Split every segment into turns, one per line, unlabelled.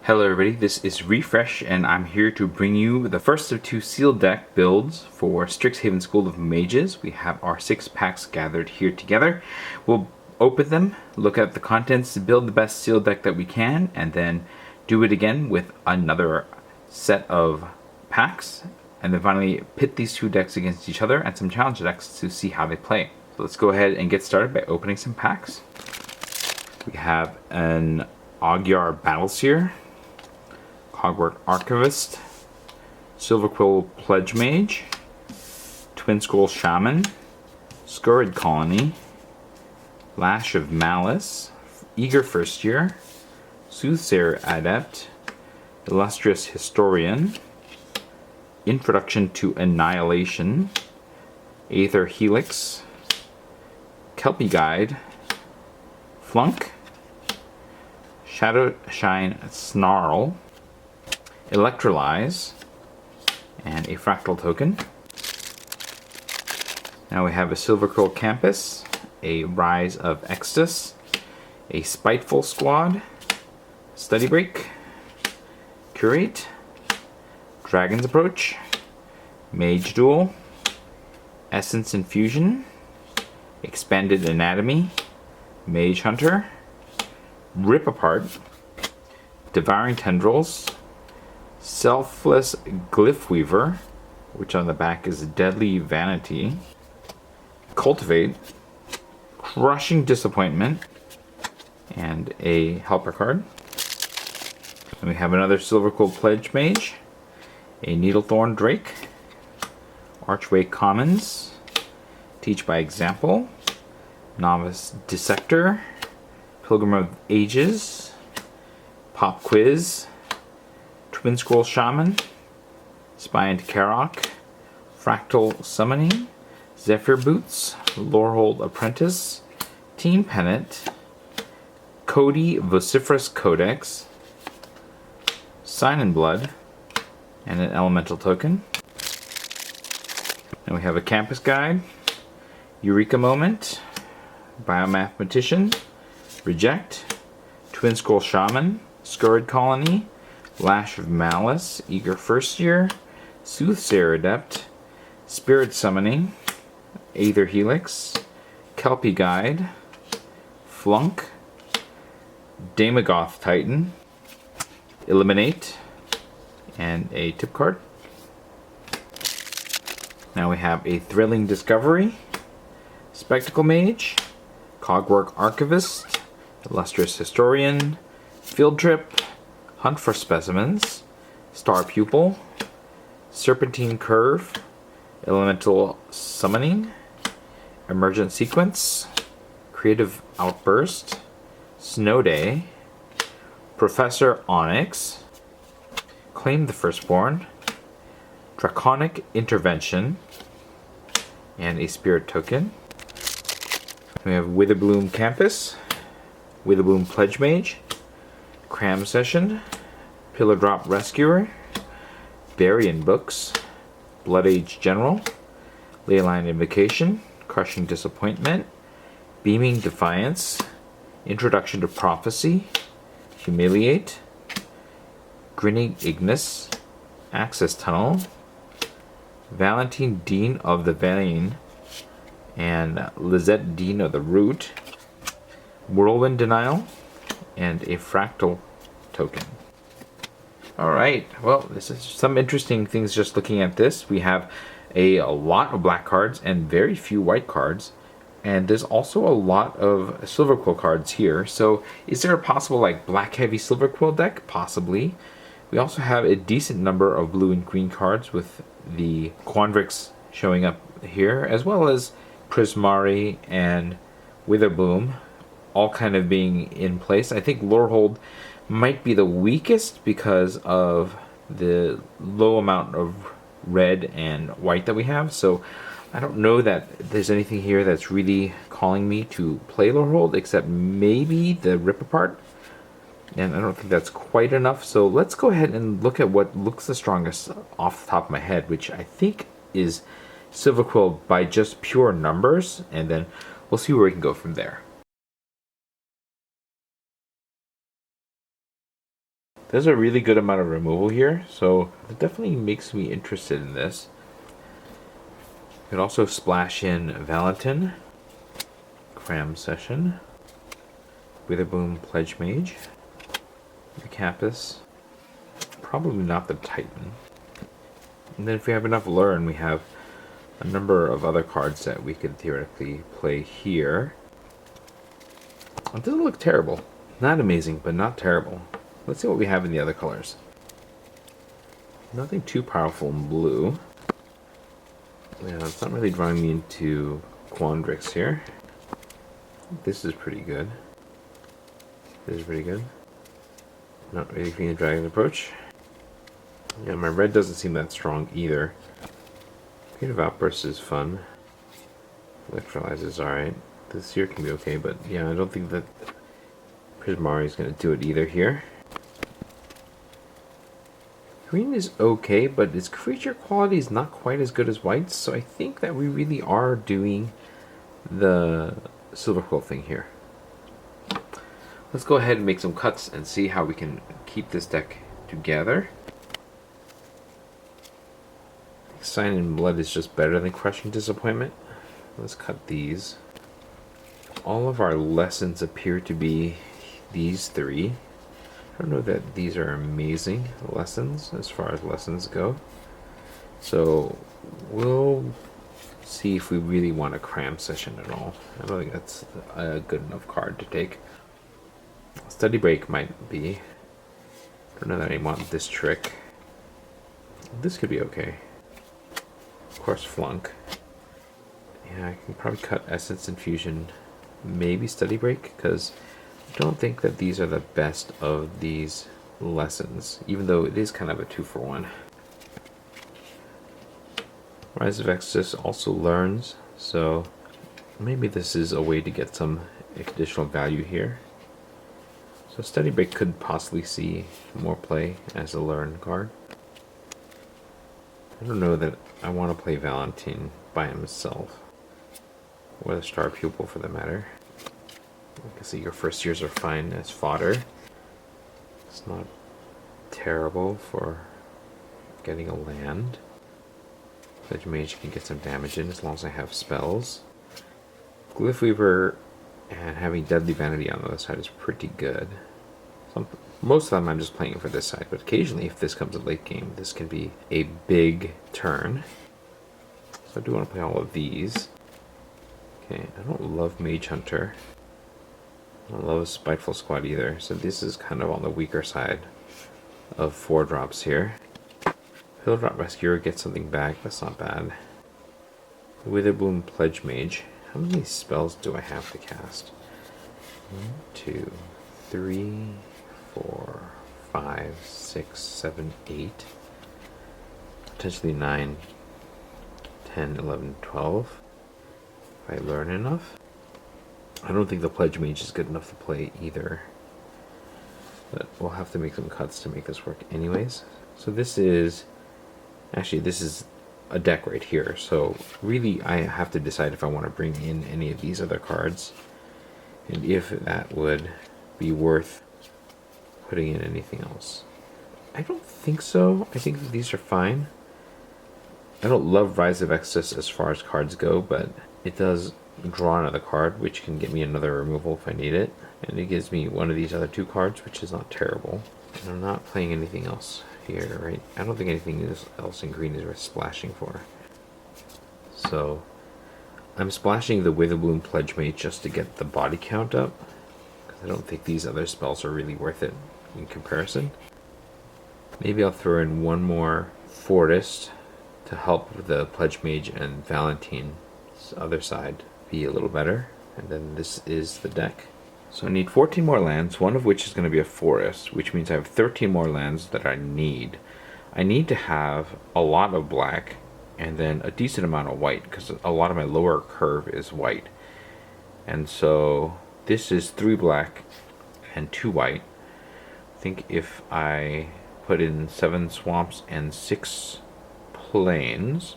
Hello everybody, this is Refresh and I'm here to bring you the first of two sealed deck builds for Strixhaven School of Mages. We have our 6 packs gathered here together. We'll open them, look at the contents, build the best sealed deck that we can, and then do it again with another set of packs, and then finally pit these two decks against each other and some challenge decks to see how they play. So let's go ahead and get started by opening some packs. We have an Magyar Battleseer, Cogwork Archivist, Silverquill Pledge Mage, Twin Scroll Shaman, Scurrid Colony, Lash of Malice, Eager First Year, Soothsayer Adept, Illustrious Historian, Introduction to Annihilation, Aether Helix, Kelpie Guide, Flunk, Shadowshine Snarl, Electrolyze, and a Fractal token. Now we have a Silverquill Campus, a Rise of Extus, a Spiteful Squad, Study Break, Curate, Dragon's Approach, Mage Duel, Essence Infusion, Expanded Anatomy, Mage Hunter, Rip Apart, Devouring Tendrils, Selfless Glyph Weaver, which on the back is Deadly Vanity, Cultivate, Crushing Disappointment, and a helper card. And we have another Silverquill Pledge Mage, a Needlethorn Drake, Archway Commons, Teach by Example, Novice Dissector, Pilgrim of Ages, Pop Quiz, Twin Scroll Shaman, Spy into Karok, Fractal Summoning, Zephyr Boots, Lorehold Apprentice, Team Pennant, Cody Vociferous Codex, Sign in Blood, and an Elemental token. And we have a Campus Guide, Eureka Moment, Biomathematician, Reject, Twin Scroll Shaman, Scurrid Colony, Lash of Malice, Eager First Year, Soothsayer Adept, Spirit Summoning, Aether Helix, Kelpie Guide, Flunk, Daemogoth Titan, Eliminate, and a tip card. Now we have a Thrilling Discovery, Spectacle Mage, Cogwork Archivist, Illustrious Historian, Field Trip, Hunt for Specimens, Star Pupil, Serpentine Curve, Elemental Summoning, Emergent Sequence, Creative Outburst, Snow Day, Professor Onyx, Claim the Firstborn, Draconic Intervention, and a Spirit token. We have Witherbloom Campus, Witherbloom Pledge Mage, Cram Session, Pillar Drop Rescuer, Varian Books, Blood Age General, Leyline Invocation, Crushing Disappointment, Beaming Defiance, Introduction to Prophecy, Humiliate, Grinning Ignis, Access Tunnel, Valentine Dean of the Vein, and Lizette Dean of the Root, Whirlwind Denial, and a Fractal token. Alright, well, this is some interesting things just looking at this. We have a lot of black cards and very few white cards, and there's also a lot of Silverquill cards here. So is there a possible like black heavy Silverquill deck? Possibly. We also have a decent number of blue and green cards with the Quandrix showing up here, as well as Prismari and Witherbloom all kind of being in place. I think Lorehold might be the weakest because of the low amount of red and white that we have. So I don't know that there's anything here that's really calling me to play Lorehold, except maybe the Rip Apart. And I don't think that's quite enough. So let's go ahead and look at what looks the strongest off the top of my head, which I think is Silverquill by just pure numbers, and then we'll see where we can go from there. There's a really good amount of removal here, so it definitely makes me interested in this. You could also splash in Valentin, Cram Session, Witherboom Pledge Mage, the Capus, probably not the Titan. And then if we have enough Learn, we have a number of other cards that we could theoretically play here. It doesn't look terrible. Not amazing, but not terrible. Let's see what we have in the other colors. Nothing too powerful in blue. Yeah, it's not really drawing me into Quandrix here. This is pretty good. This is pretty good. Not really feeling the Dragon Approach. Yeah, my red doesn't seem that strong either. Creative Outburst is fun. Electrolyze is alright. This here can be okay, but yeah, I don't think that Prismari is going to do it either here. Green is okay, but its creature quality is not quite as good as white, so I think that we really are doing the Silver Quill thing here. Let's go ahead and make some cuts and see how we can keep this deck together. Sign in Blood is just better than Crushing Disappointment. Let's cut these. All of our lessons appear to be these three. I don't know that these are amazing lessons as far as lessons go. So we'll see if we really want a Cram Session at all. I don't think that's a good enough card to take. Study Break might be. I don't know that I want this trick. This could be okay. Of course, Flunk. Yeah, I can probably cut Essence Infusion. Maybe Study Break, because I don't think that these are the best of these lessons, even though it is kind of a 2-for-1. Rise of Exodus also learns, so maybe this is a way to get some additional value here. So Study Break could possibly see more play as a learn card. I don't know that I want to play Valentin by himself, or the Star Pupil for the matter. I can see your first years are fine as fodder. It's not terrible for getting a land. Pledge Mage can get some damage in as long as I have spells. Glyph Weaver and having Deadly Vanity on the other side is pretty good. Most of the time I'm just playing for this side, but occasionally if this comes a late game, this can be a big turn. So I do want to play all of these. Okay, I don't love Mage Hunter. I don't love a Spiteful Squad either, so this is kind of on the weaker side of 4-drops here. Pill Drop Rescuer gets something back, that's not bad. Witherboom Pledge Mage. How many spells do I have to cast? 1, 2, 3, 4, 5, 6, 7, 8. Potentially 9, 10, 11, 12. If I learn enough. I don't think the Pledge Mage is good enough to play either. But we'll have to make some cuts to make this work anyways. So this is... Actually, this is a deck right here. So really, I have to decide if I want to bring in any of these other cards. And if that would be worth putting in anything else. I don't think so. I think that these are fine. I don't love Rise of Exodus as far as cards go, but it does draw another card, which can get me another removal if I need it. And it gives me one of these other 2 cards, which is not terrible. And I'm not playing anything else here, right? I don't think anything else in green is worth splashing for. So I'm splashing the Witherbloom Pledge Mage just to get the body count up, because I don't think these other spells are really worth it in comparison. Maybe I'll throw in one more Forest to help the Pledge Mage and Valentin's other side be a little better, and then this is the deck. So I need 14 more lands, one of which is going to be a forest, which means I have 13 more lands that I need. I need to have a lot of black and then a decent amount of white, because a lot of my lower curve is white. And so this is 3 black and 2 white. I think if I put in 7 swamps and 6 plains,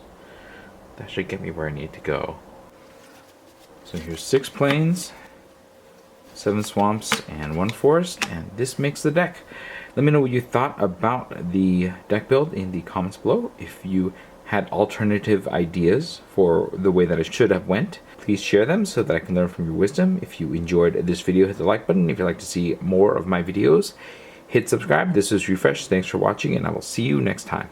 that should get me where I need to go. So here's 6 plains, 7 swamps, and 1 forest, and this makes the deck. Let me know what you thought about the deck build in the comments below. If you had alternative ideas for the way that it should have went, please share them so that I can learn from your wisdom. If you enjoyed this video, hit the like button. If you'd like to see more of my videos, hit subscribe. This is Refresh. Thanks for watching, and I will see you next time.